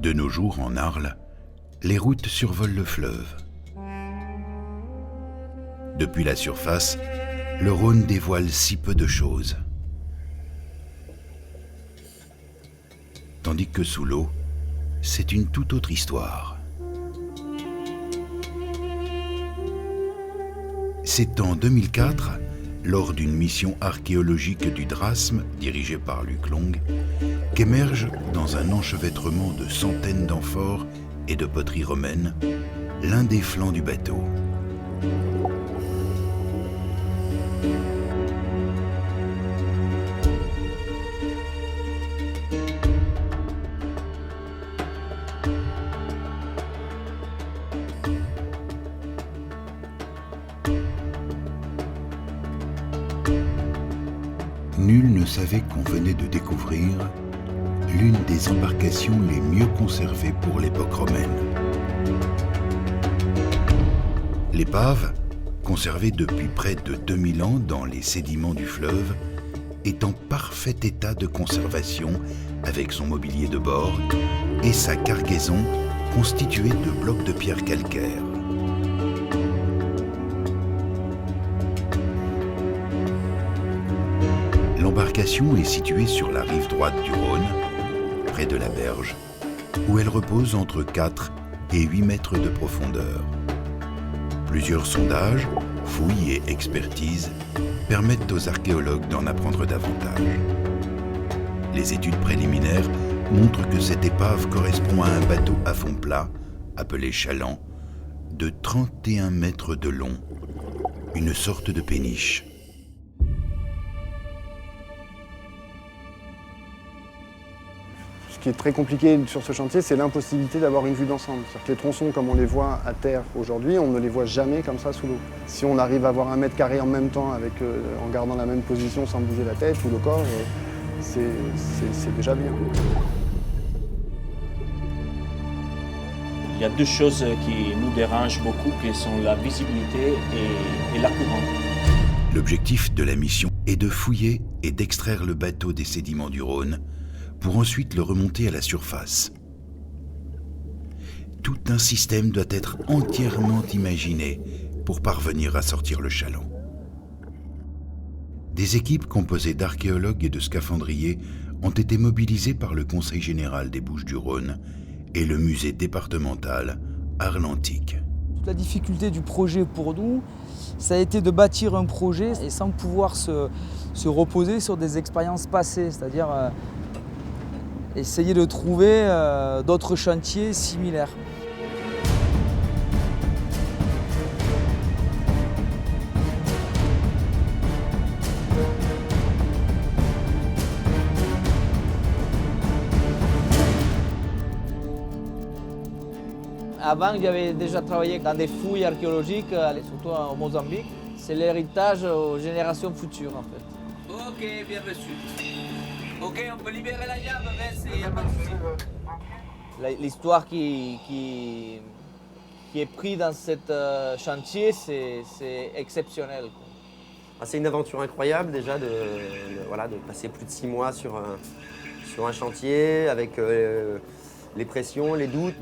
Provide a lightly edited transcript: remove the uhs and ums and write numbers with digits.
De nos jours, en Arles, les routes survolent le fleuve. Depuis la surface, le Rhône dévoile si peu de choses. Tandis que sous l'eau, c'est une toute autre histoire. C'est en 2004, lors d'une mission archéologique du Drasme, dirigée par Luc Long, qu'émerge, dans un enchevêtrement de centaines d'amphores et de poteries romaines, l'un des flancs du bateau. Nul ne savait qu'on venait de découvrir l'une des embarcations les mieux conservées pour l'époque romaine. L'épave, conservée depuis près de 2000 ans dans les sédiments du fleuve, est en parfait état de conservation avec son mobilier de bord et sa cargaison constituée de blocs de pierre calcaire. L'embarcation est située sur la rive droite du Rhône, près de la berge, où elle repose entre 4 et 8 mètres de profondeur. Plusieurs sondages, fouilles et expertises permettent aux archéologues d'en apprendre davantage. Les études préliminaires montrent que cette épave correspond à un bateau à fond plat, appelé chaland, de 31 mètres de long, une sorte de péniche. Ce qui est très compliqué sur ce chantier, c'est l'impossibilité d'avoir une vue d'ensemble. C'est-à-dire que les tronçons, comme on les voit à terre aujourd'hui, on ne les voit jamais comme ça sous l'eau. Si on arrive à avoir 1 mètre carré en même temps, en gardant la même position sans bouger la tête ou le corps, c'est déjà bien. Il y a deux choses qui nous dérangent beaucoup, qui sont la visibilité et la courante. L'objectif de la mission est de fouiller et d'extraire le bateau des sédiments du Rhône pour ensuite le remonter à la surface. Tout un système doit être entièrement imaginé pour parvenir à sortir le chaland. Des équipes composées d'archéologues et de scaphandriers ont été mobilisées par le Conseil général des Bouches-du-Rhône et le musée départemental Arles Antiques. La difficulté du projet pour nous, ça a été de bâtir un projet et sans pouvoir se reposer sur des expériences passées, c'est-à-dire essayer de trouver d'autres chantiers similaires. Avant, j'avais déjà travaillé dans des fouilles archéologiques, surtout au Mozambique. C'est l'héritage aux générations futures, en fait. Ok, bien reçu. Ok, on peut libérer la llave, il n'y a pas de souci. L'histoire qui est prise dans ce chantier, c'est exceptionnel. C'est une aventure incroyable déjà de passer plus de 6 mois sur un chantier avec les pressions, les doutes.